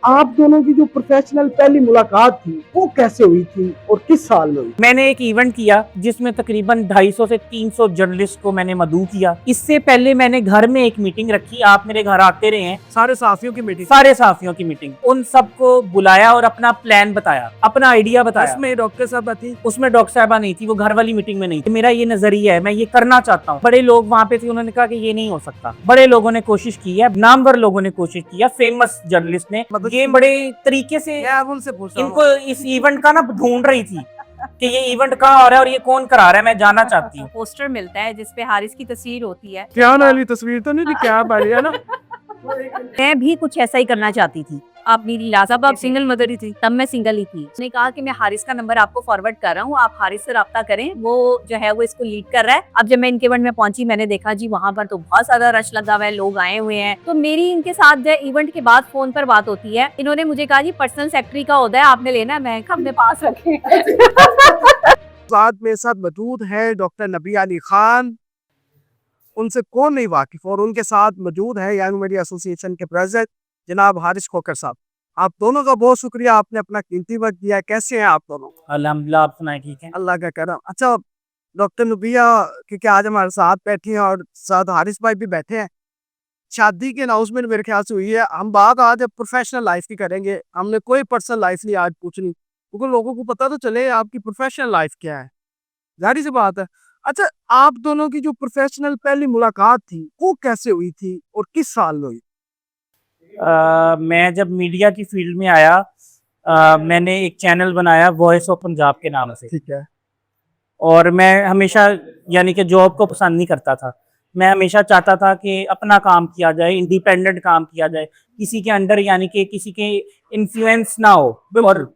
आप दोनों की जो प्रोफेशनल पहली मुलाकात थी वो कैसे हुई थी और किस साल में हुई? मैंने एक इवेंट किया जिसमें तकरीबन 250 से 300 जर्नलिस्ट को मैंने मदऊ किया। इससे पहले मैंने घर में एक मीटिंग रखी, आप मेरे घर आते रहे हैं। सारे सहाफियों की मीटिंग? सारे सहाफियों की मीटिंग, उन सबको बुलाया और अपना प्लान बताया, अपना आइडिया बताया। उसमें डॉक्टर साहब थी? उसमें डॉक्टर साहबा नहीं थी, वो घर वाली मीटिंग में नहीं थी। मेरा ये नजरिया है, मैं ये करना चाहता हूँ। बड़े लोग वहाँ पे थे, उन्होंने कहा कि ये नहीं हो सकता। बड़े लोगों ने कोशिश की है, नामवर लोगों ने कोशिश किया, फेमस जर्नलिस्ट ने ये बड़े तरीके से उनसे पूछा इनको इस इवेंट का ना ढूंढ रही थी कि ये इवेंट कहाँ हो रहा है और ये कौन करा रहा है, मैं जानना चाहती हूँ। पोस्टर मिलता है जिसपे हारिस की तस्वीर होती है। क्या वाली तस्वीर तो नहीं थी, क्या वाली है ना? मैं भी कुछ ऐसा ही करना चाहती थी। आप मेरी लाजब आप सिंगल मदर ही थी, तब मैं सिंगल ही थी। उसने कहा कि मैं हारिस का नंबर आपको फॉरवर्ड कर रहा हूँ, आप हारिस से राब्ता करें, वो जो है वो इसको लीड कर रहा है। अब जब मैं इनके इवेंट में पहुंची, मैंने देखा जी वहाँ पर तो बहुत ज्यादा रश लगा हुआ है, लोग आए हुए हैं। तो मेरी इनके साथ जो इवेंट के बाद फोन पर बात होती है। इन्होंने मुझे कहा जी पर्सनल सेक्रेटरी का ओहदा है, आपने लेना है। मैं अपने पास रखे। साथ में साथ मौजूद है डॉक्टर नबी अली खान, उनसे कौन नहीं वाकिफ, और उनके साथ मौजूद है यंग मीडिया एसोसिएशन के प्रेसिडेंट जनाब हारिस खोकर साहब। आप दोनों का बहुत शुक्रिया, आपने अपना कीमती वक्त दिया है। कैसे हैं आप दोनों? अल्हम्दुलिल्लाह, आप सुनाए ठीक है? अल्लाह का करम। अच्छा डॉक्टर नबिया, क्योंकि आज हमारे साथ बैठी हैं और साथ हारिस भाई भी बैठे हैं, शादी की अनाउंसमेंट मेरे ख्याल से हुई है। हम बात आज प्रोफेशनल लाइफ की करेंगे, हमने कोई पर्सनल लाइफ नहीं आज पूछनी, क्योंकि लोगों को पता तो चले आपकी प्रोफेशनल लाइफ क्या है, जाहिर सी बात है। अच्छा, आप दोनों की जो प्रोफेशनल पहली मुलाकात थी वो कैसे हुई थी और किस साल में हुई? मैं जब मीडिया की फील्ड में आया, मैंने एक चैनल बनाया वॉइस ऑफ पंजाब के नाम से। ठीक है। और मैं हमेशा यानी कि जॉब को पसंद नहीं करता था। मैं हमेशा चाहता था कि अपना काम किया जाए, इंडिपेंडेंट काम किया जाए, किसी के अंडर यानी कि किसी के इन्फ्लुएंस ना हो, और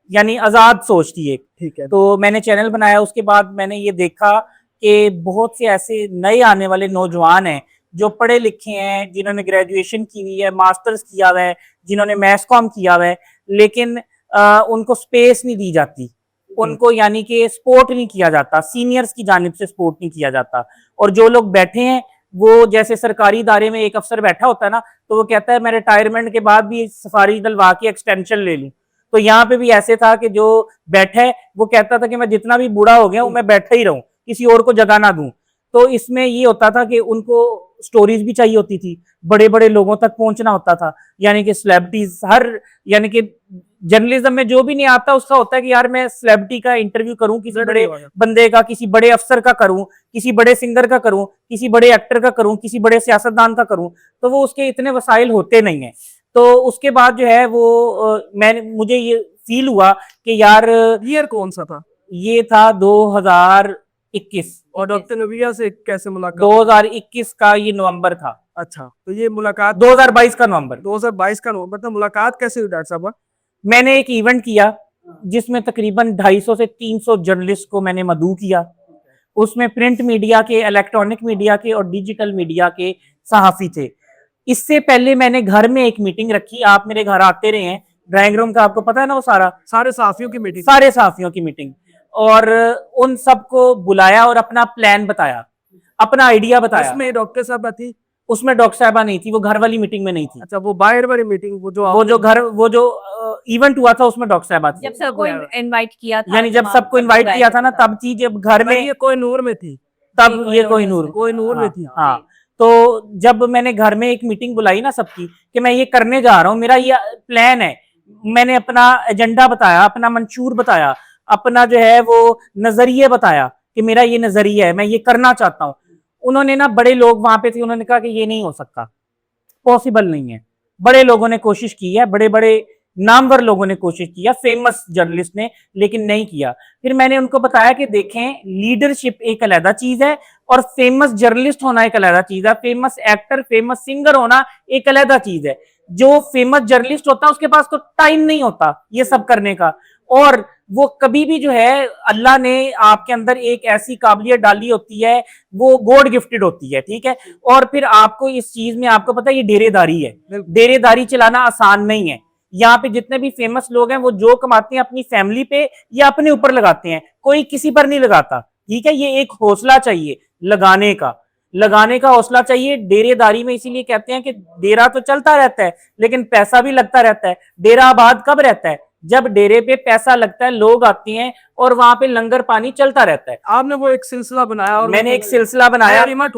यानी आज़ाद सोच थी एक। ठीक है। तो मैंने चैनल बनाया, उसके बाद मैंने ये देखा कि बहुत से ऐसे नए आने वाले नौजवान हैं जो पढ़े लिखे हैं, जिन्होंने ग्रेजुएशन की हुई है, मास्टर्स किया हुआ है, जिन्होंने मैस कॉम किया हुआ है, लेकिन उनको स्पेस नहीं दी जाती, उनको यानी कि सपोर्ट नहीं किया जाता, सीनियर्स की जानिब से सपोर्ट नहीं किया जाता। और जो लोग बैठे हैं वो जैसे सरकारी इदारे में एक अफसर बैठा होता है ना, तो वो कहता है मैं रिटायरमेंट के बाद भी सफारी डलवा के एक्सटेंशन ले लूं। तो यहाँ पे भी ऐसे था कि जो बैठा है वो कहता था कि मैं जितना भी बूढ़ा हो गया हूँ मैं बैठा ही रहूं, किसी और को जगह ना दूं। तो इसमें ये होता था कि उनको स्टोरीज भी चाहिए होती थी, बड़े बड़े लोगों तक पहुंचना होता था, यानी कि सेलिब्रिटीज हर यानी कि जर्नलिज्म में जो भी नहीं आता उसका होता है कि यार मैं सेलिब्रिटी का इंटरव्यू करूं, किसी बड़े बंदे का, किसी बड़े अफसर का करूं, किसी बड़े सिंगर का करूं, किसी बड़े एक्टर का करूं, किसी बड़े सियासतदान का करूं। तो वो उसके इतने वसाइल होते नहीं है। तो उसके बाद जो है वो मैंने मुझे ये फील हुआ कि यार ईयर कौन सा था? ये था 2021। और डॉक्टर नबिया से कैसे मुलाकात? 2021 का ये नवंबर था। अच्छा, तो ये मुलाकात 2022 का नवंबर। 2022 का नवंबर था। मुलाकात कैसे हुई डॉक्टर साहब? मैंने एक इवेंट किया जिसमें तकरीबन 250 से 300 जर्नलिस्ट को मैंने मदऊ किया। उसमें प्रिंट मीडिया के, इलेक्ट्रॉनिक मीडिया के और डिजिटल मीडिया के सहाफी थे। इससे पहले मैंने घर में एक मीटिंग रखी, आप मेरे घर आते रहे हैं, ड्राइंग रूम का आपको पता है ना, वो सारे सहाफियों की मीटिंग? सारे सहाफियों की मीटिंग। और उन सबको बुलाया और अपना प्लान बताया, अपना आइडिया बताया। उसमें डॉक्टर साहब थी? उसमें डॉक्टर साहबा नहीं थी, वो घर वाली मीटिंग में नहीं थी। अच्छा, वो बाहर वाली मीटिंग, वो जो इवेंट हुआ था उसमें डॉक्टर साहबा थी। जब सबको इनवाइट किया था, यानी जब सबको इनवाइट किया था ना, तब थी जब घर में ये कोई नूर में थी, तब ये कोहिनूर में थी। हाँ, तो जब मैंने घर में एक मीटिंग बुलाई ना सबकी कि मैं ये करने जा रहा हूँ, मेरा ये प्लान है, मैंने अपना एजेंडा बताया, अपना मंशूर बताया, अपना जो है वो नजरिए बताया कि मेरा ये नजरिया है, मैं ये करना चाहता हूँ। उन्होंने ना, बड़े लोग वहां पे थे, उन्होंने कहा कि ये नहीं हो सकता, पॉसिबल नहीं है। बड़े लोगों ने कोशिश की है, बड़े बड़े नामवर लोगों ने कोशिश किया, फेमस जर्नलिस्ट ने, लेकिन नहीं किया। फिर मैंने उनको बताया कि देखें, लीडरशिप एक अलग चीज है और फेमस जर्नलिस्ट होना एक अलग चीज है, फेमस एक्टर, फेमस सिंगर होना एक अलग चीज है। जो फेमस जर्नलिस्ट होता है उसके पास तो टाइम नहीं होता ये सब करने का, और वो कभी भी जो है अल्लाह ने आपके अंदर एक ऐसी काबिलियत डाली होती है, वो गॉड गिफ्टेड होती है, ठीक है। और फिर आपको इस चीज में, आपको पता है ये डेरेदारी है, डेरेदारी चलाना आसान नहीं है। यहाँ पे जितने भी फेमस लोग हैं वो जो कमाते हैं अपनी फैमिली पे या अपने ऊपर लगाते हैं, कोई किसी पर नहीं लगाता, ठीक है। ये एक हौसला चाहिए लगाने का, लगाने का हौसला चाहिए। डेरेदारी में इसीलिए कहते हैं कि डेरा तो चलता रहता है लेकिन पैसा भी लगता रहता है। डेरा आबाद कब रहता है? जब डेरे पे पैसा लगता है, लोग आते हैं और वहां पे लंगर पानी चलता रहता है। आपने वो एक सिलसिला बनाया और मैंने एक सिलसिला बनाया, इवेंट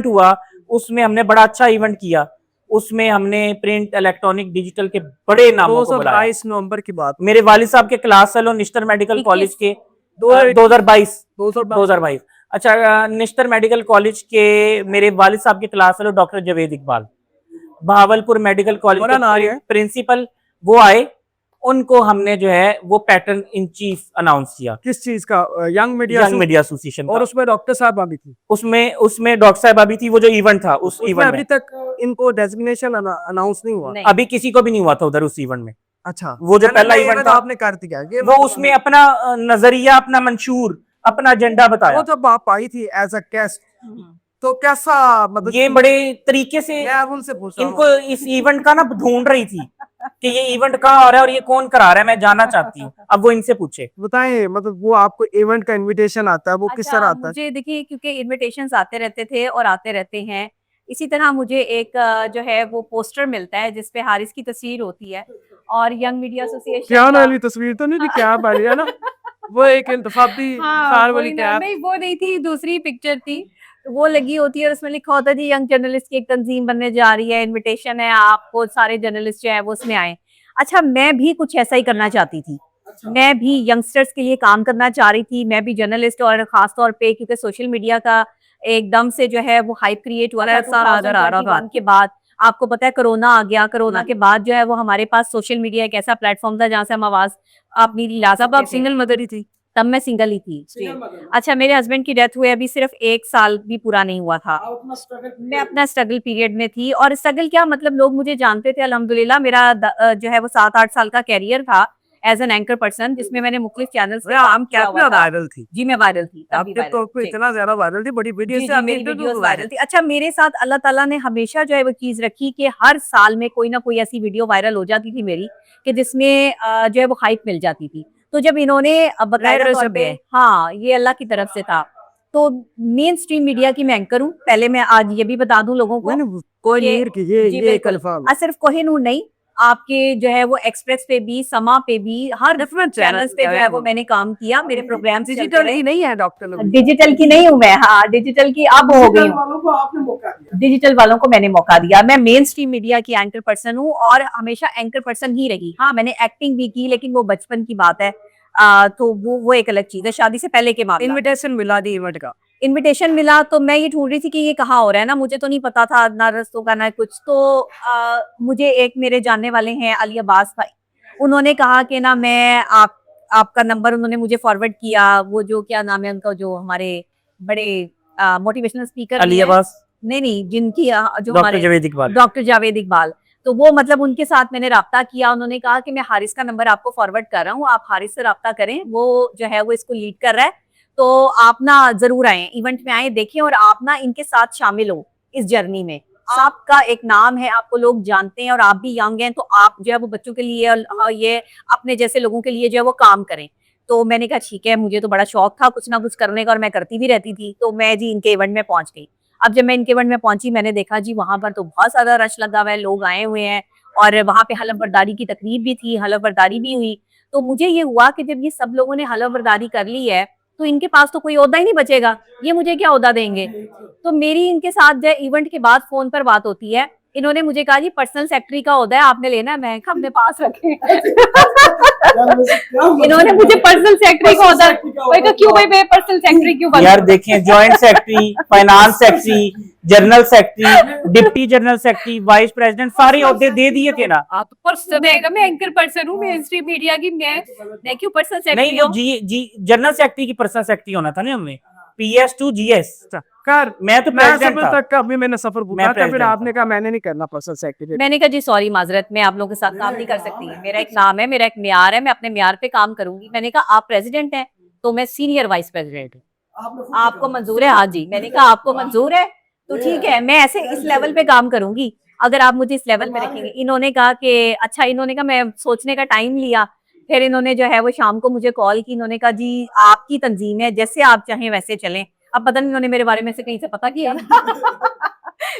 हुआ, उसमें हमने बड़ा अच्छा इवेंट किया। उसमें हमने प्रिंट, इलेक्ट्रॉनिक, डिजिटल के बड़े नामों को बुलाया। 22 नवंबर की बात, मेरे वालिद साहब के class fellow Nishtar medical college के 2022। अच्छा, निश्तर मेडिकल कॉलेज के मेरे वालिद साहब के class fellow doctor Javed Iqbal, Bahawalpur medical college के प्रिंसिपल, वो आए। उनको हमने जो है वो पैटर्न इन चीफ अनाउंस किया। किस चीज का? Young media association. और उसमें डॉक्टर साहब अभी थी, उसमें डॉक्टर साहब अभी थी। वो जो इवेंट था, उस इवेंट अभी तक इनको डेजिग्नेशन अनाउंस नहीं हुआ, अभी किसी को भी नहीं हुआ था उधर उस इवेंट में। अच्छा, वो जो पहला इवेंट था आपने कर दिया, वो उसमें अपना नजरिया, अपना मंशूर, अपना एजेंडा बताया। वो जब आप आई थी एज अ गेस्ट, तो कैसा, मतलब ये बड़े तरीके से उनसे पूछा इनको इस इवेंट का ना ढूंढ रही थी कि ये इवेंट कहाँ हो रहा है और ये कौन करा रहा है, मैं जानना चाहती हूँ। अब वो इनसे पूछे। बताएं, मतलब वो आपको इवेंट का इनविटेशन आता है, वो किस तरह आता है? मुझे देखिए, क्योंकि इनविटेशंस आते रहते थे और आते रहते हैं, इसी तरह मुझे एक जो है वो पोस्टर मिलता है जिसपे हारिस की तस्वीर होती है और यंग मीडिया एसोसिएशन क्या वाली तस्वीर तो नहीं थी, क्या वाली है ना, वो एक इंतखाबी कार वाली कैप। नहीं, वो नहीं थी, दूसरी पिक्चर थी, वो लगी होती है और उसमें लिखा होता है जी यंग जर्नलिस्ट की एक तंजीम बनने जा रही है, इनविटेशन है, आपको सारे जर्नलिस्ट जो है वो उसमें आए। अच्छा, मैं भी कुछ ऐसा ही करना चाहती थी। मैं भी यंगस्टर्स के लिए काम करना चाह रही थी। मैं भी जर्नलिस्ट, और खास तौर पे क्योंकि सोशल मीडिया का एकदम से जो है वो हाइप क्रिएट हुआ था 2021 के बाद। आपको पता है कोरोना आ गया, कोरोना के बाद जो है वो हमारे पास सोशल मीडिया एक ऐसा प्लेटफॉर्म था जहाँ से हम आवाज अपनी ला सकते थे। सिंगल मदर ही थी तब, मैं सिंगल ही थी। अच्छा, मेरे हस्बैंड की डेथ हुए अभी सिर्फ 1 साल भी पूरा नहीं हुआ था। मैं अपना स्ट्रगल पीरियड में थी, और स्ट्रगल क्या मतलब, लोग मुझे जानते थे अल्हम्दुलिल्लाह। मेरा जो है वो 7-8 साल का कैरियर था एज एन एंकर पर्सन, जिसमें मैंने मुख्तलिफ चैनल्स पे काम किया हुआ था। वायरल थी जी, मैं वायरल थी, तब भी आपके तो वायरल इतना ज्यादा वायरल थी, बड़ी वीडियो से मेरी वीडियोस वायरल थी। अच्छा, मेरे साथ अल्लाह ताला ने हमेशा जो है वो चीज रखी कि हर साल में कोई ना कोई ऐसी वीडियो वायरल हो जाती थी मेरी, कि जिसमें जो है वो हाइप मिल जाती थी। तो जब इन्होंने बकायदा तौर पे, हाँ, ये अल्लाह की तरफ से था। तो मेन स्ट्रीम मीडिया की मैं एंकर हूँ। पहले मैं आज ये भी बता दूं लोगों को, कोहिनूर की ये कंफर्म, सिर्फ कोहिनूर नहीं, आपके जो है वो एक्सप्रेस पे भी, समा पे भी, हर डिफरेंट चैनल्स पे जो है वो मैंने काम किया। मेरे प्रोग्राम डिजिटल ही नहीं है डॉक्टर, डिजिटल की नहीं हूँ मैं, हाँ, डिजिटल की अब हो गई हूँ। डिजिटल वालों को मैंने मौका दिया। मैं मेन स्ट्रीम मीडिया की एंकर पर्सन हूँ और हमेशा एंकर पर्सन ही रही। हाँ, मैंने एक्टिंग भी की, लेकिन वो बचपन की बात है। तो वो एक अलग चीज है, शादी से पहले के मामला। इनविटेशन मिला दी इवेंट का, इनविटेशन मिला तो मैं ये ढूंढ रही थी कि ये कहाँ हो रहा है ना, मुझे तो नहीं पता था, ना रस्तों का ना कुछ। तो मुझे एक मेरे जानने वाले हैं अली अब्बास भाई, उन्होंने कहा कि ना मैं आपका नंबर उन्होंने मुझे फॉरवर्ड किया। वो जो क्या नाम है उनका, जो हमारे बड़े मोटिवेशनल स्पीकर अली अब्बास, नहीं, जिनकी जो डॉक्टर जावेद इकबाल, डॉक्टर जावेद इकबाल। तो वो मतलब उनके साथ मैंने राब्ता किया। उन्होंने कहा कि मैं हारिस का नंबर आपको फॉरवर्ड कर रहा हूँ, आप हारिस से राब्ता करें, वो जो है वो इसको लीड कर रहा है, तो आप ना जरूर आए, इवेंट में आए, देखें, और आप ना इनके साथ शामिल हो इस जर्नी में। आपका एक नाम है, आपको लोग जानते हैं, और आप भी यंग हैं, तो आप जो है वो बच्चों के लिए और ये अपने जैसे लोगों के लिए जो है वो काम करें। तो मैंने कहा ठीक है, मुझे तो बड़ा शौक था कुछ ना कुछ करने का, और मैं करती भी रहती थी। तो मैं जी इनके इवेंट में पहुंच गई। अब जब मैं इनके इवेंट में पहुंची, मैंने देखा जी वहां पर तो बहुत ज्यादा रश लगा हुआ है, लोग आए हुए हैं, और वहां पे हलफ बर्दारी की तकरीब भी थी, हलफ बर्दारी भी हुई। तो मुझे ये हुआ कि जब ये सब लोगों ने हलफ बर्दारी कर ली है, तो इनके पास तो कोई ओहदा ही नहीं बचेगा, ये मुझे क्या ओहदा देंगे। तो मेरी इनके साथ जो इवेंट के बाद फोन पर बात होती है। इन्होंने मुझे कहा जी पर्सनल सेक्रेटरी का ओहदा है, आपने लेना है। मैं अपने पास रखे इन्होंने मुझे पर्सनल सेक्रेटरी का ओहदा, क्यों भाई, मैं पर्सनल सेक्रेटरी क्यों बनूं? यार देखें, joint secretary, finance secretary, general secretary, deputy general secretary, vice president, सारे ओहदे दे दिए थे ना। आप तो पर्सन देगा, मैं एंकर पर्सन हूँ मेन स्ट्रीम मीडिया की, मैं क्यों पर्सनल सेक्रेटरी नहीं, वो जी जनरल सेक्रेटरी की पर्सनल सेक्रेटरी होना था ना हमें, PS to GS कर मैं तो प्रेसिडेंट था तक का अभी मैंने सफर पूछा था, फिर आपने कहा मैंने नहीं करना पर्सनल सेक्रेटरी। मैंने कहा जी सॉरी, माजरत, मैं आप लोगों के साथ काम नहीं कर सकती, मेरा एक नाम है, मेरा एक म्यार है, मैं अपने म्यार पे काम करूंगी। मैंने कहा आप प्रेसिडेंट हैं, तो मैं सीनियर वाइस प्रेसिडेंट हूँ, आपको मंजूर है? हाँ जी। मैंने कहा आपको मंजूर है तो ठीक है, मैं ऐसे इस लेवल पे काम करूंगी अगर आप मुझे इस लेवल पे रखेंगे। इन्होंने कहा कि अच्छा, इन्होंने कहा, मैं सोचने का टाइम लिया। फिर इन्होंने जो है वो शाम को मुझे कॉल की, इन्होंने कहा जी आपकी तंजीम है, जैसे आप चाहें वैसे चलें। अब पता नहीं उन्होंने मेरे बारे में से कहीं से पता किया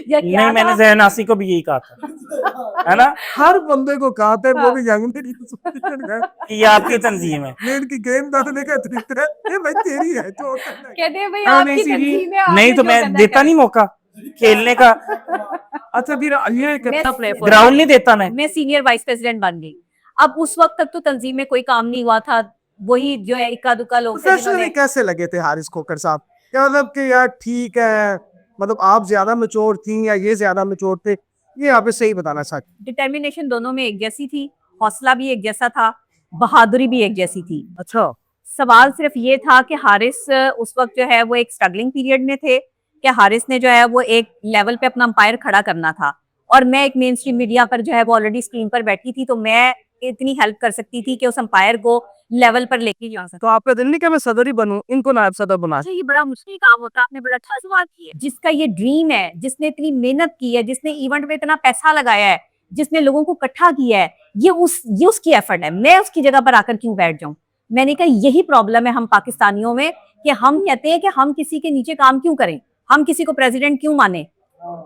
या क्या नहीं, मैंने था? जहनासी को भी यही कहा था, है ना, हर बंदे को कहा था, वो हाँ। भी यंग मेरी एसोसिएशन है, कि ये आपकी तंजीम है। मैं इनकी गेम डालने का तरीका है, ये भाई तेरी है जो करना है। कहते हैं भाई हाँ, नहीं, आपकी सीधी- तंजीम है, नहीं आपने तो जो मैं करना देता करें। नहीं मौका खेलने का, अच्छा फिर ये कितना प्ले मैं- ग्राउंड नहीं देता मैं सीनियर वाइस प्रेसिडेंट बन गई। अब उस वक्त तक तो तंजीम में कोई काम नहीं हुआ था, वही जो है इक्का दुक्का लोग थे प्रोफेशनली जिन्होंने कैसे लगे थे हारिस खोकर साहब? क्या मतलब कि यार ठीक है, मतलब आप ज्यादा मैच्योर थी या ये ज्यादा मैच्योर थे, ये आप सही बताना चाहते? डिटर्मिनेशन दोनों में एक जैसी थी, हौसला भी एक जैसा था, बहादुरी भी एक जैसी थी। अच्छा, सवाल सिर्फ ये था कि हारिस उस वक्त जो है वो एक स्ट्रगलिंग पीरियड में थे कि हारिस ने जो है वो एक लेवल पे अपना अंपायर खड़ा करना था, और मैं एक मेन स्ट्रीम मीडिया पर जो है वो ऑलरेडी स्क्रीन पर बैठी थी, तो मैं इतनी हेल्प कर सकती थी कि उस अंपायर को लेवल पर लेके जा सकती। तो आपका दिल नहीं कि मैं सदर ही बनूं, इनको नायब सदर बना? अच्छा, ये बड़ा मुश्किल काम होता है, आपने बड़ा अच्छा सवाल किया। जिसका ये ड्रीम है, जिसने इतनी मेहनत की है, जिसने इवेंट में इतना पैसा लगाया है, जिसने लोगों को इकट्ठा किया है, ये उसकी एफर्ट है, मैं उसकी जगह पर आकर क्यों बैठ जाऊं? मैंने कहा यही प्रॉब्लम है हम पाकिस्तानियों में कि हम कहते हैं कि हम किसी के नीचे काम क्यों करें, हम किसी को प्रेसिडेंट क्यों माने।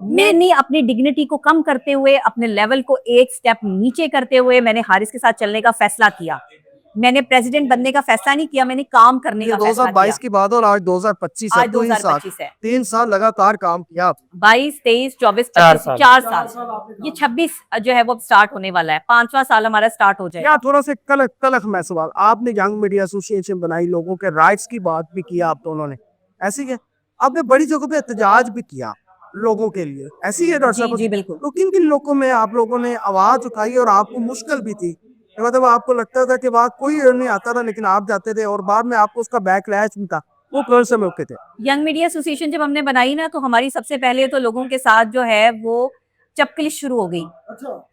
मैंने अपनी डिग्निटी को कम करते हुए, अपने लेवल को एक स्टेप नीचे करते हुए मैंने हारिस के साथ चलने का फैसला किया। मैंने प्रेसिडेंट बनने का फैसला नहीं किया, मैंने काम करने ये का फैसला 2022 किया। की बात और आज 2025 है, आज 2025 है। 3 साल लगातार काम किया आप। 22, 23, 24, 4 25, साल। 4 साल, ये 26 जो है वो स्टार्ट होने वाला है, 5वां साल हमारा स्टार्ट हो जाएगा। या थोड़ा सा कलख कलख में सवाल, आपने यंग मीडिया एसोसिएशन बनाई, लोगों के राइट्स की बात भी किया आप दोनों ने, ऐसी है आपने बड़ी जगह पे एहतजाज भी किया लोगों के लिए, ऐसी है डॉक्टर साहब? जी बिल्कुल। तो किन किन लोगों में आप लोगों ने आवाज उठाई और आपको मुश्किल भी थी, मतलब आपको लगता था कि वहाँ कोई नहीं आता था लेकिन आप जाते थे और बाद में आपको उसका बैकलैश भी था, वो कौन से मौके थे? यंग मीडिया एसोसिएशन जब हमने बनाई ना, तो हमारी सबसे पहले तो लोगों के साथ जो है वो चपकलिश शुरू हो गई,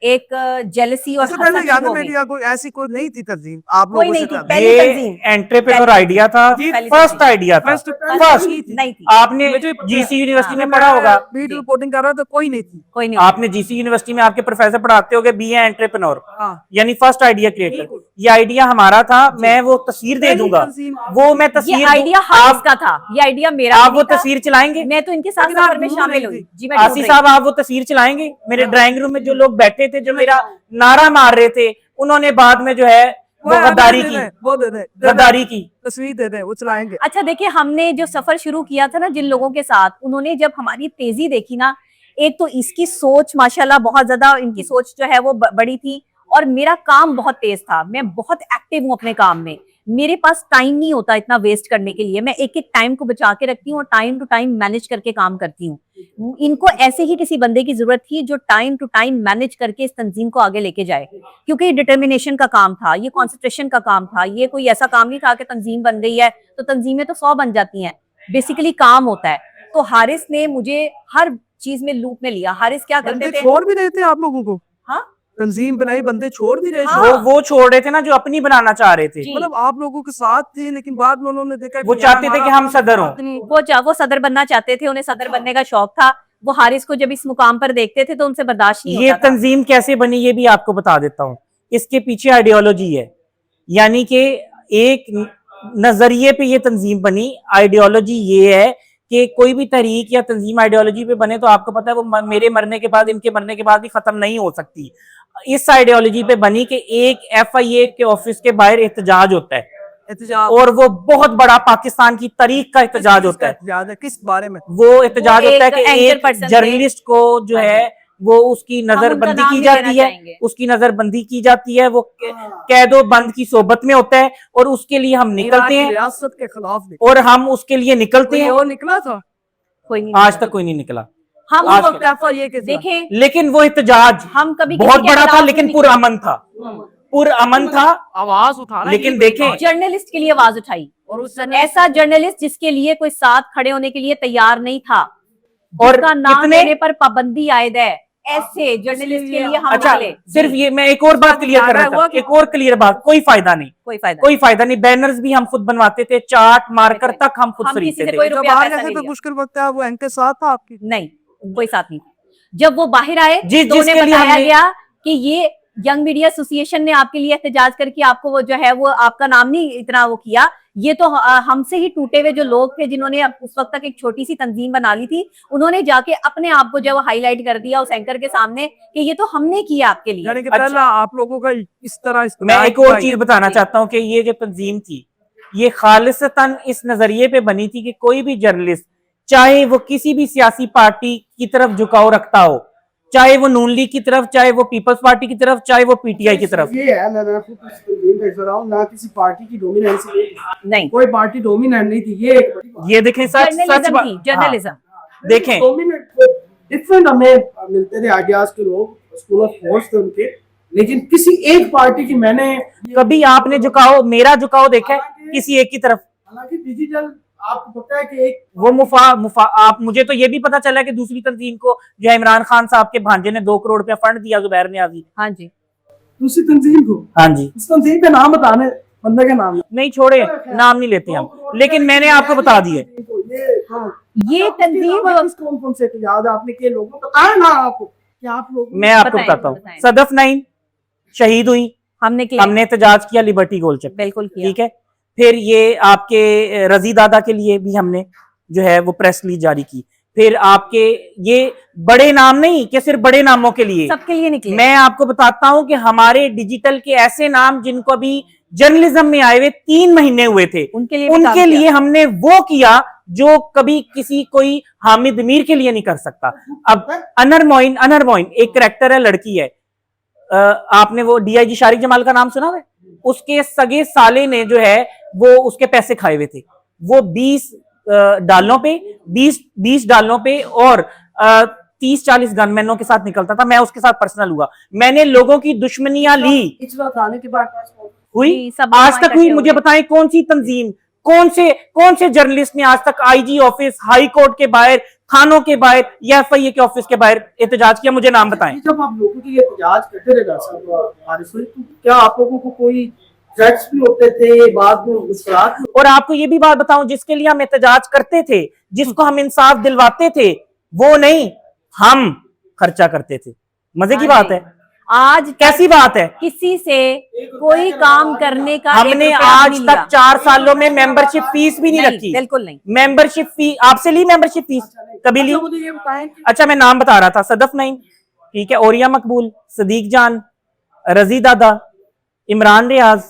एक जेलसी और उससे पहले हसद यंग शुरू हो गई। मीडिया कोई ऐसी कोई नहीं थी तंजीम आप कोई लोगों नहीं से थी, ज्यादा? पहली ये तंजीम। एंटरप्रेन्योर आइडिया था, पहली फर्स्ट तंजीम। आइडिया था, फर्स्ट फर्स्ट नहीं थी, आपने जीसी यूनिवर्सिटी में पढ़ा होगा, बीट रिपोर्टिंग कर रहा था, कोई नहीं थी। कोई नहीं। आपने जीसी यूनिवर्सिटी में आपके प्रोफेसर पढ़ाते होगे बी ए एंटरप्रेन्योर, हाँ, यानी फर्स्ट आइडिया क्रिएटर। ये आइडिया हमारा था, मैं वो तस्वीर दे दूंगा, वो मैं ये तस्वीर आइडिया हारिस का था, ये आइडिया मेरा आप नहीं वो था। तस्वीर चलाएंगे? मैं तो इनके साथ लेकिन आप सफर में ढूंढ शामिल रही हुई। थी। जी मैं ढूंढ आसिफ रही साहब आप वो तस्वीर चलाएंगे? मेरे ड्राइंग रूम में जो लोग बैठे थे, जो मेरा नारा मार रहे थे, उन्होंने बाद में जो है वो गद्दारी की, वो दे दे, गद्दारी की। तस्वीर दे दे, वो चलाएंगे। अच्छा देखिए, हमने जो सफर शुरू किया था ना जिन लोगों के साथ, उन्होंने जब हमारी तेजी देखी ना, एक तो इसकी सोच माशाल्लाह बहुत ज्यादा, इनकी सोच जो है वो बड़ी थी, और मेरा काम बहुत तेज था, मैं बहुत एक्टिव हूँ अपने काम में, मेरे पास टाइम नहीं होता इतना वेस्ट करने के लिए, मैं एक एक टाइम को बचा के रखती हूँ और टाइम टू टाइम मैनेज करके काम करती हूँ। इनको ऐसे ही किसी बंदे की जरूरत थी जो टाइम टू टाइम मैनेज करके इस तंजीम को आगे लेके जाए, क्योंकि ये डिटर्मिनेशन का काम था, ये कॉन्सेंट्रेशन का काम था, ये कोई ऐसा काम नहीं था कि तंजीम बन गई है तो तंजीमें तो 100 बन जाती हैं, बेसिकली काम होता है। तो हारिस ने मुझे हर चीज में लूप में लिया। हारिस क्या करते बंदे थे? छोड़ भी रहे थे आप लोगों को? हाँ, तंजीम बनाई, बंदे छोड़ भी रहे थे? हाँ। वो छोड़ रहे थे ना, जो अपनी बनाना चाह रहे थे। जी। मतलब आप लोगों के साथ थे लेकिन बाद में उन्होंने देखा वो कि चाहते थे यार कि हम सदर हों। वो सदर बनना चाहते थे, उन्हें सदर बनने का शौक था। वो हारिस को जब इस मुकाम पर देखते थे तो उनसे बर्दाश्त नहीं ये होता था। तंजीम कैसे बनी ये भी आपको बता देता हूँ। इसके पीछे आइडियोलॉजी है, यानी कि एक नजरिए पे ये तंजीम बनी। आइडियोलॉजी ये है कि कोई भी तहरीक या तंजीम आइडियोलॉजी पे बने तो आपको पता है वो मेरे मरने के बाद, इनके मरने के बाद भी खत्म नहीं हो सकती। इस आइडियोलॉजी पे बनी कि एक FIA के ऑफिस के बाहर एहतजाज होता है, एहतजाज, और वो बहुत बड़ा पाकिस्तान की तारीख का एहतजाज होता है। एहतजाज है किस बारे में? वो एहतजाज वो होता है एक कि एंकर एक पर्सन थे। जर्नलिस्ट को जो है वो उसकी हम उनका नजरबंदी नाम की नहीं जाती लेना है, चाहेंगे। उसकी नजरबंदी की जाती है, वो कैदो बंद की सोबत में होता है, और उसके लिए हम निकलते हैं, रियासत के खिलाफ भी और हम उसके लिए निकलते कोई हैं। और निकला था? कोई नहीं आज तक कोई नहीं निकला। हम आज वो के- FIA के खिलाफ। देखें, लेकिन वो एहतजाज हम कभी बहुत किसी के बड़ा था, खिलाफ लेकिन नहीं पुरअमन था, पुरअमन था। आवाज उठाना, लेकिन ये देखें, जर्नलिस्ट के लिए आवाज उठाई, और उस ऐसा जर्नलिस्ट जिसके लिए कोई साथ खड़े होने के लिए तैयार नहीं था, और जिसका नाम इतने- लेने पर पाबंदी आयद है, ऐसे जर्नलिस्ट के लिए हम अच्छा, निकले। सिर्फ ये मैं एक और बात क्लियर करना चाहता हूं, एक और क्लियर बात, कोई फायदा नहीं, कोई फायदा कोई फायदा नहीं। बैनर्स भी हम खुद बनवाते थे, चार्ट मार्कर तक हम खुद हम किसी खरीदते से थे। कोई जब रुपया आ पैसा गए नहीं तो लिया। मुश्किल वक्त है, वो एंकर साथ था आपकी? नहीं, कोई साथ नहीं। जब वो बाहर आए जिस- तो उन्हें जिसके लिए बताया हमने- गया कि ये यंग मीडिया एसोसिएशन ने आपके लिए एहतजाज करके आपको वो जो है वो आपका नाम नहीं इतना वो किया, ये तो हमसे ही टूटे हुए जो लोग थे जिन्होंने उस वक्त तक एक छोटी सी तंजीम बना ली थी, उन्होंने जाके अपने आप को जो वो हाईलाइट कर दिया उस एंकर के सामने कि ये तो हमने किया आपके लिए। यानी कि पहला आप लोगों का इस तरह मैं एक और चीज बताना चाहता हूँ कि ये जो तंजीम थी ये खालिसतन इस नजरिए पे बनी थी कि कोई भी जर्नलिस्ट चाहे वो किसी भी सियासी पार्टी की तरफ झुकाव रखता हो, चाहे वो नून लीग की तरफ, चाहे वो पीपल्स पार्टी की तरफ, चाहे वो पीटीआई की तरफ। ये है, मैं आपको कुछ तंजीम भेज रहा हूँ, ना किसी पार्टी की डोमिनेंसी नहीं, कोई पार्टी डोमिनेंट नहीं थी। ये देखें सच जर्नलिज्म थी, जर्नलिज्म। देखें डिफरेंट हमें मिलते थे आइडियाज के लोग, स्कूल ऑफ थॉट्स थे उनके, लेकिन किसी एक पार्टी की मैंने कभी आपने झुकाव, मेरा झुकाव देखा है किसी एक की तरफ? हालांकि डिजिटल आपको पता है कि एक वो मुफा आप, मुझे तो ये भी पता चला कि दूसरी तंजीम को जो है इमरान खान साहब के भांजे ने 2 करोड़ रुपया फंड दिया जुबैर नियाजी। हाँ जी, दूसरी तंजीम को, हाँ जी, उस तंजीम का नाम बताने, बंदे का नाम नहीं छोड़े, नाम नहीं लेते हम, लेकिन मैंने आपको बता दिए ये तंजीम कौन कौन से याद है आपने के लोगों को बताया ना आपको कि आप लोग मैं आपको बताएं, बताता हूँ। बताएं। सदफ नाइन शहीद हुई, हमने किया, हमने एहतजाज किया लिबर्टी गोलचक, बिल्कुल किया। ठीक है। फिर ये आपके रजी दादा के लिए भी हमने जो है वो प्रेस रिलीज जारी की। फिर आपके ये बड़े नाम नहीं कि सिर्फ बड़े नामों के लिए, सबके लिए निकले। मैं आपको बताता हूं कि हमारे डिजिटल के ऐसे नाम जिनको अभी जर्नलिज्म में आए हुए 3 महीने हुए थे, उनके लिए हमने वो किया जो कभी किसी कोई हामिद मीर के लिए नहीं कर सकता। अब अनर मोइन एक करैक्टर है, लड़की है, आपने वो डीआईजी शारिक जमाल का नाम सुना है? उसके सगे साले ने जो है वो उसके पैसे खाए हुए थे। वो 20 डालों पे और 30-40 गनमैनों के साथ निकलता था। मैं उसके साथ पर्सनल हुआ, मैंने लोगों की दुश्मनियां ली आने के बाद हुई, सब आज तक हुई। मुझे बताएं कौन सी तंजीम, कौन से जर्नलिस्ट ने आज तक आईजी ऑफिस, हाई कोर्ट के बाहर, थानों के बाहर या एफआईए के ऑफिस के बाहर एहतजाज किया? मुझे नाम बताएं। जब आप लोगों के लिए एहतजाज करते रहे तो क्या आप लोगों को कोई थ्रेट्स भी होते थे बाद में? मुस्कुराहट? और आपको ये भी बात बताऊं, जिसके लिए हम एहतजाज करते थे, जिसको हम इंसाफ दिलवाते थे, वो नहीं हम खर्चा करते थे। मजे की बात है, आज कैसी बात है? किसी से कोई काम करने का हमने आज तक 4 सालों में मेंबरशिप फीस भी नहीं रखी। बिल्कुल नहीं। मेंबरशिप फी आपसे ली? मेंबरशिप फीस कभी ली? मुझे ये बताएं कि अच्छा, मैं नाम बता रहा था, सदफ नाइन, ठीक है, ओरिया मकबूल, सदीक जान, रजी दादा, इमरान रियाज,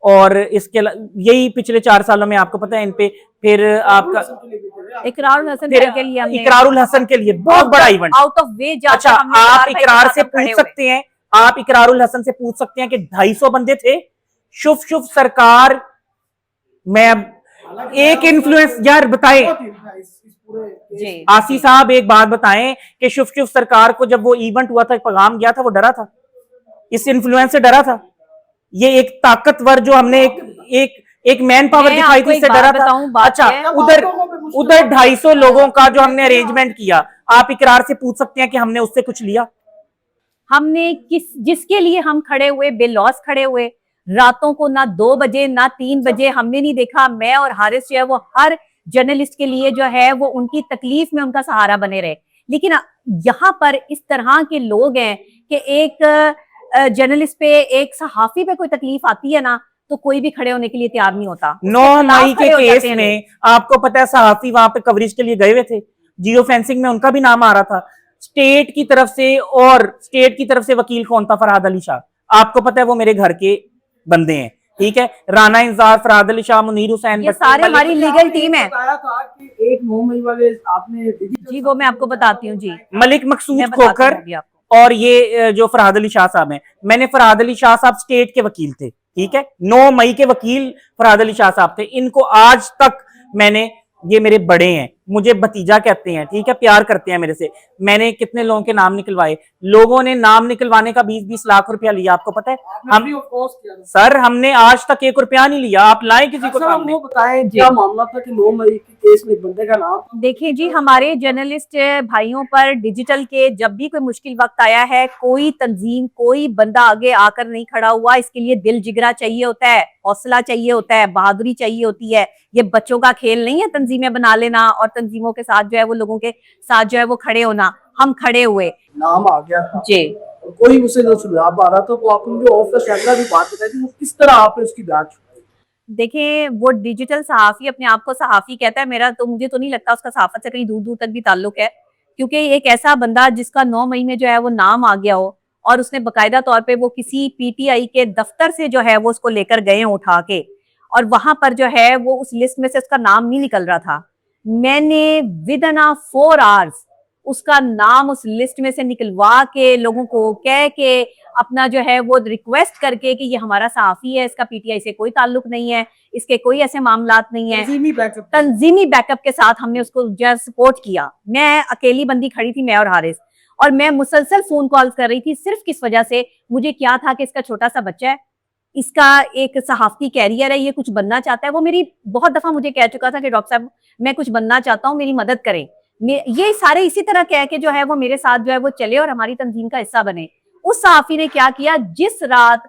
और इसके यही पिछले 4 सालों में आपको पता है इन पे। फिर आपका इकरारुल हसन के लिए हमने, इकरारुल हसन के लिए बहुत बड़ा इवेंट, आउट ऑफ वे जाके अच्छा, हमने आप 4 इकरार से खड़े पूछ हुए। सकते हैं, आप इकरारुल हसन से पूछ सकते हैं कि 250 बंदे थे। शुभ सरकार, मैं अब एक इन्फ्लुएंस यार बताएं, जी, आसी साहब एक बात बताएं कि शुभ सरकार को जब वो इवेंट हुआ था, पैगाम गया था, वो डरा था? इस इन्फ्लुएंस से डरा था? ये एक ताकतवर जो हमने एक मैन पावर दिखाई थी, इससे डरा था? अच्छा, उधर 250 लोगों का जो हमने अरेंजमेंट किया, आप इकरार से पूछ सकते हैं कि हमने उससे कुछ लिया? हमने जिसके लिए हम खड़े हुए, बेलॉस खड़े हुए, रातों को ना 2 बजे ना 3 बजे हमने नहीं देखा। मैं और हारिस जो है वो हर जर्नलिस्ट के लिए जो है वो उनकी तकलीफ में उनका सहारा बने रहे। लेकिन यहाँ पर इस तरह के लोग हैं कि एक जर्नलिस्ट पे, एक सहाफी पे कोई तकलीफ आती है ना, तो कोई भी खड़े होने के लिए तैयार नहीं होता। 9 मई के केस में आपको पता है सहाफी वहां पे कवरेज के लिए गए हुए थे, जियो फेंसिंग में उनका भी नाम आ रहा था स्टेट की तरफ से, और स्टेट की तरफ से वकील कौन था? फरहाद अली शाह, आपको पता है वो मेरे घर के बंदे हैं, ठीक है। राना इंजार, फरहाद अली शाह, मुनीर हुसैन, ये सारे हमारी लीगल टीम है। बताया था कि 1 9 वाले आपने जी, वो मैं आपको बताती हूँ जी, मलिक मकसूद मैं बताती खोकर हूँ अभी आपको। और ये जो फरहाद अली शाह साहब हैं, मैंने फरहाद अली शाह साहब स्टेट के वकील थे, ठीक है, 9 मई के वकील फरहाद अली शाह साहब थे। इनको आज तक मैंने, ये मेरे बड़े हैं, मुझे भतीजा कहते हैं, ठीक है, प्यार करते हैं मेरे से। मैंने कितने लोगों के नाम निकलवाए, लोगों ने नाम निकलवाने का 20-20 लाख रुपया लिया, आपको पता है? हम सर, हमने आज तक 1 रुपया नहीं लिया। आप लाए किसी को सामने? वो बताएं क्या मामला था कि 9 मई के केस में बंदे का नाम? देखिए जी, हमारे जर्नलिस्ट भाइयों पर डिजिटल के जब भी कोई मुश्किल वक्त आया है, कोई तंजीम, कोई बंदा आगे आकर नहीं खड़ा हुआ। इसके लिए दिल जिगरा चाहिए होता है, हौसला चाहिए होता है, बहादुरी चाहिए होती है। ये बच्चों का खेल नहीं है तंजीमें बना लेना और तंजीमों के साथ जो है वो लोगों के साथ जो है वो खड़े होना। हम खड़े हुए, नाम आ गया था जी, और कोई मुझसे नहीं सुझाव आ रहा था, तो आपने मुझे ऑफ द कैमरा भी बात बताई थी, वो किस तरह आपने उसकी जांच छुड़ाई? देखिए, वो डिजिटल सहाफ़ी अपने आप को सहाफ़ी कहता है, मेरा तो मुझे तो नहीं लगता उसका सहाफ़त से कहीं दूर-दूर तक भी ताल्लुक है। क्योंकि एक ऐसा बंदा जिसका 9 मई में जो है वो नाम आ गया हो और उसने बाकायदा तौर पे वो किसी पीटीआई के दफ्तर से जो है वो उसको लेकर गए हैं उठा के, और वहां पर जो है वो उस लिस्ट में से उसका नाम नहीं निकल रहा था। मैंने विदिन 4 आवर्स उसका नाम उस लिस्ट में से निकलवा के, लोगों को कह के, अपना जो है वो रिक्वेस्ट करके कि ये हमारा सहाफ़ी है, इसका पीटीआई से कोई ताल्लुक नहीं है, इसके कोई ऐसे मामलात नहीं है, तंजीमी बैकअप के साथ हमने उसको जो सपोर्ट किया। मैं अकेली बंदी खड़ी थी, मैं और हारिस, और मैं मुसलसल फोन कॉल्स कर रही थी सिर्फ किस वजह से, मुझे क्या था कि इसका छोटा सा बच्चा है, इसका एक सहाफ़ती कैरियर है, ये कुछ बनना चाहता है। वो मेरी बहुत दफा मुझे कह चुका था कि डॉक्टर साहब मैं कुछ बनना चाहता हूँ, मेरी मदद करें। ये सारे इसी तरह कह के जो है वो मेरे साथ जो है वो चले और हमारी तंजीम का हिस्सा बने। उस सहाफ़ी ने क्या किया, जिस रात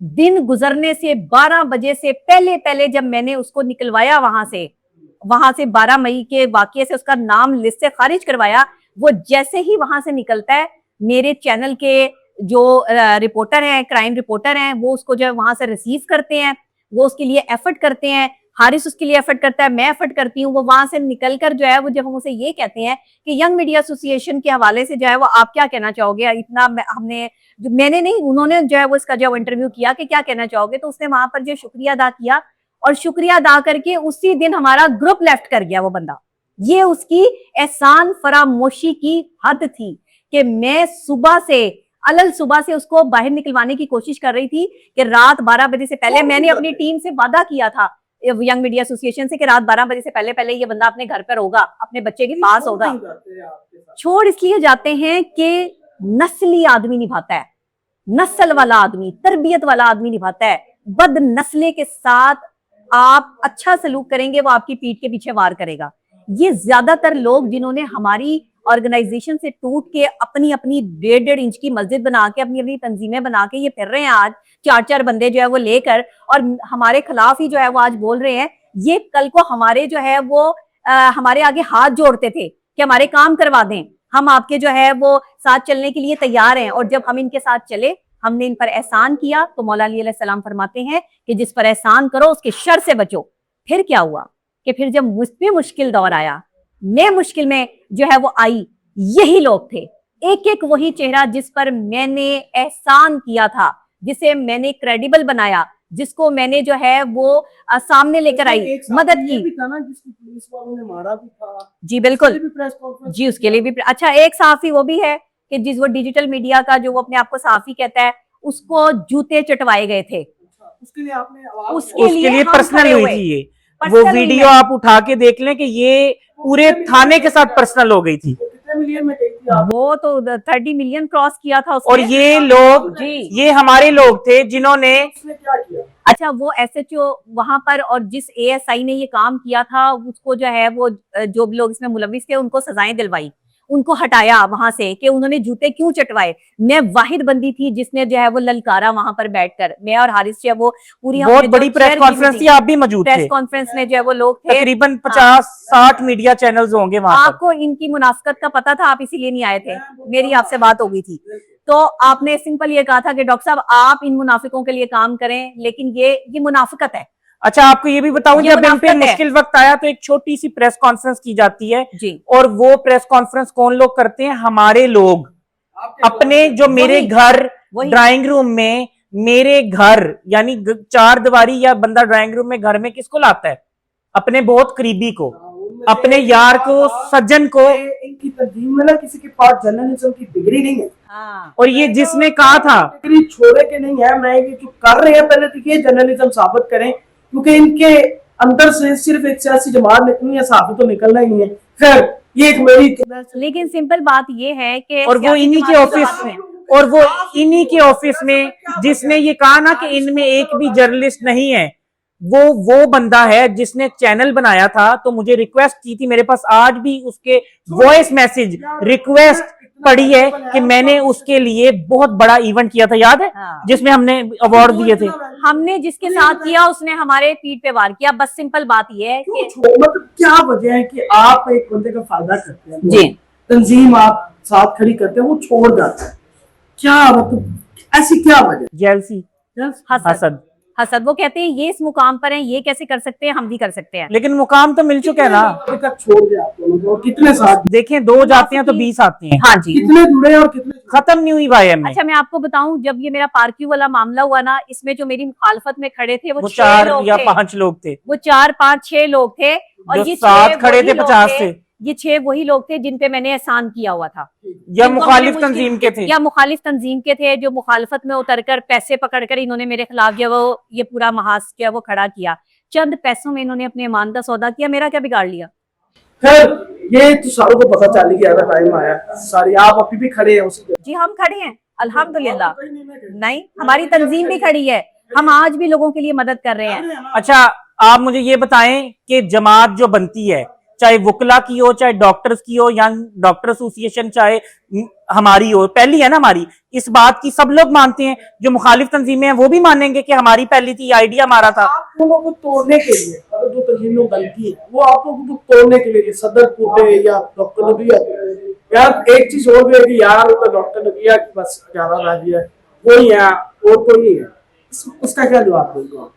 दिन गुजरने से 12 बजे से पहले पहले जब मैंने उसको निकलवाया वहां से 12 मई के वाकये से उसका नाम लिस्ट से खारिज करवाया, वो जैसे ही वहां से निकलता है, मेरे चैनल के जो रिपोर्टर हैं, क्राइम रिपोर्टर हैं, वो उसको जो है वहां से रिसीव करते हैं, वो उसके लिए एफर्ट करते हैं, हारिस उसके लिए एफर्ट करता है, मैं एफर्ट करती हूँ। वो वहां से निकलकर जो है वो जब हम उसे ये कहते हैं कि यंग मीडिया एसोसिएशन के हवाले से जो है वो आप क्या कहना चाहोगे, इतना हमने जो मैंने नहीं, उन्होंने जो है वो इसका जो इंटरव्यू किया कि क्या कहना चाहोगे, तो उसने वहां पर जो शुक्रिया अदा किया, और शुक्रिया अदा करके उसी दिन हमारा ग्रुप लेफ्ट कर गया वो बंदा। ये उसकी एहसान फरामोशी की हद थी कि मैं सुबह से उसको बाहर निकलवाने की कोशिश कर रही थी कि रात 12 बजे से पहले, मैंने अपनी टीम से वादा किया था यंग मीडिया एसोसिएशन से कि रात 12 बजे से पहले पहले ये बंदा अपने घर पर होगा, अपने बच्चे के पास होगा। छोड़ इसलिए जाते हैं कि नस्ली आदमी निभाता है, नस्ल वाला आदमी, तरबियत वाला आदमी निभाता है। बद नस्ले के साथ आप अच्छा सलूक करेंगे, वो आपकी पीठ के पीछे वार करेगा। ये ज्यादातर लोग जिन्होंने हमारी ऑर्गेनाइजेशन से टूट के अपनी अपनी 1.5 इंच की मस्जिद बना के, अपनी अपनी तंजीमें बना के ये फिर रहे हैं आज 4 बंदे जो है वो लेकर, और हमारे खिलाफ ही जो है वो आज बोल रहे हैं। ये कल को हमारे जो है वो हमारे आगे हाथ जोड़ते थे कि हमारे काम करवा दें, हम आपके जो है वो साथ चलने के लिए तैयार हैं। और जब हम इनके साथ चले, हमने इन पर एहसान किया, तो मौला अली अलैहिस्सलाम फरमाते हैं कि जिस पर एहसान करो उसके शर से बचो। फिर क्या हुआ कि फिर जब मुझ पे मुश्किल दौर आया, मैं मुश्किल में जो है वो आई, यही लोग थे, एक एक वही चेहरा जिस पर मैंने एहसान किया था, जिसे मैंने क्रेडिबल बनाया, जिसको मैंने जो है वो सामने लेकर आई, मदद की। जिसको पुलिस वालों ने मारा भी था। जी बिल्कुल जी, उसके लिए भी अच्छा एक सहाफी वो भी है कि जिस वो डिजिटल मीडिया का जो वो अपने आप को सहाफी कहता है, उसको जूते चटवाए गए थे। उसके लिए आपने उसके लिए पर्सनल हुई थी ये, वो वीडियो आप उठा के देख लें कि ये पूरे थाने के साथ पर्सनल हो गई थी। कितने मिलियन में गई थी? वो तो 30 मिलियन क्रॉस किया था उसने। और ये लोग जी, ये हमारे लोग थे जिन्होंने क्या किया? अच्छा वो एसएचओ वहां पर और जिस एएसआई ने ये काम किया था, उसको जो है वो जो भी लोग इसमें मुलविस थे उनको सजाएं दिलवाई, उनको हटाया वहां से कि उन्होंने जूते क्यों चटवाए। मैं वाहिद बंदी थी जिसने जो है वो ललकारा वहां पर बैठकर, मैं और हारिस जो है वो पूरी बहुत बड़ी प्रेस कॉन्फ्रेंस थी, आप भी मौजूद थे। प्रेस कॉन्फ्रेंस में जो है वो लोग थे, तकरीबन 50-60 मीडिया चैनल्स होंगे वहां पर। आपको इनकी मुनाफिकत का पता था, आप इसीलिए नहीं आए थे, मेरी आपसे बात हो गई थी। तो आपने सिंपल ये कहा था कि डॉक्टर साहब आप इन मुनाफिकों के लिए काम करें, लेकिन ये मुनाफिकत है। अच्छा आपको ये भी बताऊं, जब इन पे मुश्किल वक्त आया तो एक छोटी सी प्रेस कॉन्फ्रेंस की जाती है जी, और वो प्रेस कॉन्फ्रेंस कौन लोग करते हैं? हमारे लोग अपने, जो मेरे घर ड्राइंग रूम में, मेरे घर यानी 4 दीवारी या बंदा ड्राइंग रूम में घर में किसको लाता है? अपने बहुत करीबी को, अपने यार को, सज्जन को। इनकी तंजीम में ना किसी के पास जर्नलिज्म की डिग्री नहीं है। हाँ। और ये जिसने कहा था डिग्री छोड़े के नहीं है, मैं ये जो कर रहे हैं पहले तो ये जर्नलिज्म साबित करें, क्योंकि इनके अंदर से सिर्फ एक सियासी जमात निकलनी है, साबित तो निकलना ही है। खैर ये एक मेरी, लेकिन सिंपल बात ये है कि और वो इन्हीं के ऑफिस में, और वो इन्हीं के ऑफिस में जिसने ये कहा ना कि इनमें एक भी जर्नलिस्ट नहीं है, वो बंदा है जिसने चैनल बनाया था। तो मुझे रिक्वेस्ट की थी, मेरे पास आज भी उसके वॉइस मैसेज रिक्वेस्ट पड़ी है कि मैंने उसके लिए बहुत बड़ा इवेंट किया था, याद है? हाँ। जिसमें हमने अवार्ड दिए थे। हमने जिसके साथ किया उसने हमारे पीठ पे वार किया। बस सिंपल बात ये है कि मतलब क्या वजह है कि आप एक बंदे का फायदा करते हैं, जी, तंजीम आप साथ खड़ी करते हैं, वो छोड़ जाता है, क्या मतलब ऐसी क्या वजह? जेलसी, हसद हसद। हसद। वो कहते हैं ये इस मुकाम पर हैं, ये कैसे कर सकते हैं, हम भी कर सकते हैं। लेकिन मुकाम तो मिल चुका है ना। अभी तक छोड़ दिया आप दोनों को, कितने साथ देखें 2 जाते हैं तो 20 आते हैं, हाँ जी। कितने जुड़े और कितने खत्म नहीं हुई भाई में। अच्छा मैं आपको बताऊं, जब ये मेरा पार्क्यू वाला मामला हुआ ना, इसमें जो मेरी मुखालफत में खड़े थे वो 6 4 लोग या थे। 5 लोग थे, वो 4 5 6 लोग थे और जो ये साथ 6 खड़े वही थे लोग 50 से, ये 6 वही लोग थे जिन पे मैंने एहसान किया हुआ था, या जिनको मुखालिफ मैंने तंजीम के थे। या मुखालिफ तंजीम के थे, जो मुखालफत में उतरकर पैसे पकड़कर इन्होंने मेरे खिलाफ जो वो ये पूरा महाज जो है वो खड़ा किया। चंद पैसों में इन्होंने अपने ईमान का सौदा किया, मेरा क्या बिगाड़ लिया। खैर ये तो सारों को पता चल गया था, टाइम आया सारी, आप अभी भी खड़े हैं उसी जगह। जी हम खड़े हैं अल्हम्दुलिल्लाह। नहीं, हमारी तंजीम भी खड़ी है, हम आज भी लोगों के लिए मदद कर रहे हैं। अच्छा आप मुझे ये बताएं कि जमात जो बनती है, चाहे वुकला की हो, चाहे डॉक्टर्स की हो, यंग डॉक्टर एसोसिएशन, चाहे हमारी हो, पहली है ना हमारी, इस बात की सब लोग मानते हैं। जो मुखालिफ तंजीमें हैं वो भी मानेंगे कि हमारी पहली थी, आइडिया हमारा था। आप लोगों को तोड़ने के लिए, अगर जो तंजीमें बनती है वो आप लोगों को तोड़ने के लिए, सदर टूटे या डॉक्टर नबिया, यार एक चीज और भी है कि यार डॉक्टर नबिया की बस ज्यादा राजी है, वही है और कोई नहीं है, इसका क्या जवाब देंगे?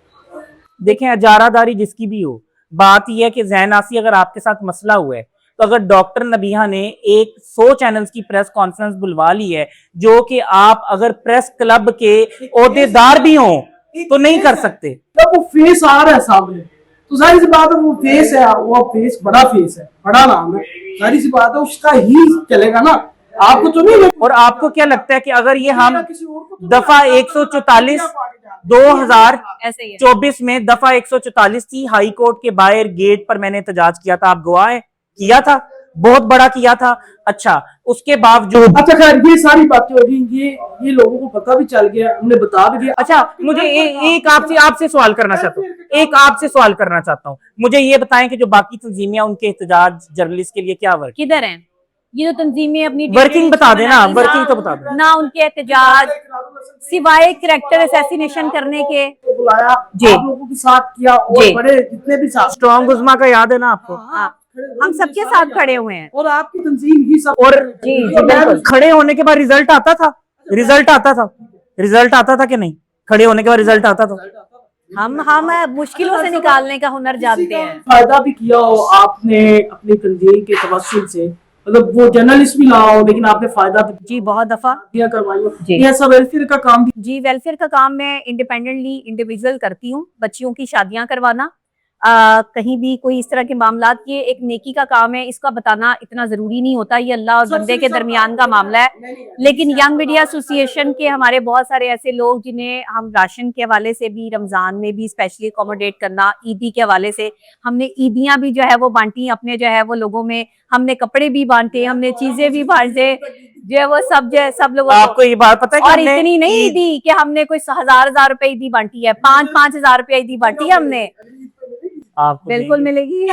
देखें अजारादारी जिसकी भी हो, बात यह है कि जैन आसी अगर आपके साथ मसला हुआ है, तो अगर डॉक्टर नबीहा ने 100 चैनल्स की प्रेस कॉन्फ्रेंस बुलवा ली है, जो कि आप अगर प्रेस क्लब के ओहदेदार भी हों तो नहीं कर सकते। जब वो फेस आ रहा है सामने, तो जाहिर सी बात है वो फेस है, वो फेस बड़ा फेस है, बड़ा नाम है, जाहिर सी बात है उसका ही चलेगा ना, आपको तो नहीं। और आपको क्या लगता है कि अगर ये हम दफा 144 2024 में दफा 144 थी, हाई कोर्ट के बाहर गेट पर मैंने एहतजाज किया था, आप गवाह हैं, किया था, बहुत बड़ा किया था। अच्छा उसके बावजूद, अच्छा खैर ये सारी बातें होगी, ये लोगों को पता भी चल गया, हमने बता भी दिया। अच्छा मुझे एक आपसे सवाल करना चाहता हूँ, मुझे ये बताएं कि जो बाकी तंजीमें उनके एहतजाज जर्नलिस्ट के लिए क्या वर्क, किधर हैं ये जो तंजीमें अपनी वर्किंग बता देना, वर्किंग तो बता देना ना, उनके एहतजाज सिवाय करैक्टर असैसिनेशन करने के। बुलाया जी। आप लोगों के साथ किया, और जी। बड़े जितने भी साथ, स्ट्रॉन्ग उज़्मा का याद है ना आपको? हाँ, हम सबके साथ खड़े हुए हैं और आपकी तंजीम ही सब, और जी बिल्कुल। खड़े होने के बाद रिजल्ट आता था, रिजल्ट आता था कि नहीं? खड़े होने के बाद रिजल्ट आता था। हम मुश्किलों से निकालने का हुनर जानते हैं। फायदा भी किया हो आपने अपनी तंजीम के तवस्सुल से, मतलब वो जर्नलिस्ट भी लाओ, लेकिन आपने फायदा भी जी बहुत दफा किया, करवाई हो। जी। ये सब वेलफेयर का काम भी। जी वेलफेयर का काम मैं इंडिपेंडेंटली इंडिविजुअल करती हूँ, बच्चियों की शादियां करवाना, कहीं भी कोई इस तरह के मामलात, ये एक नेकी का काम है, इसका बताना इतना जरूरी नहीं होता, ये अल्लाह और बंदे के दरमियान का मामला है। लेकिन यंग मीडिया एसोसिएशन के हमारे बहुत सारे ऐसे लोग जिन्हें हम राशन के हवाले से भी, रमजान में भी स्पेशली अकोमोडेट करना, ईदी के हवाले से हमने ईदियां भी जो है वो बांटी, अपने जो है वो लोगों में हमने कपड़े भी बांटे, हमने चीजें भी बांटे, जो है वो सब लोगों को। आपको ये बात पता है कि और हमने इतनी नहीं दी कि हमने कोई 1000 रुपए ईदी बांटी है, 5-5 हजार रुपए ईदी बांटी है हमने। आपको बिल्कुल देंगे। मिलेगी।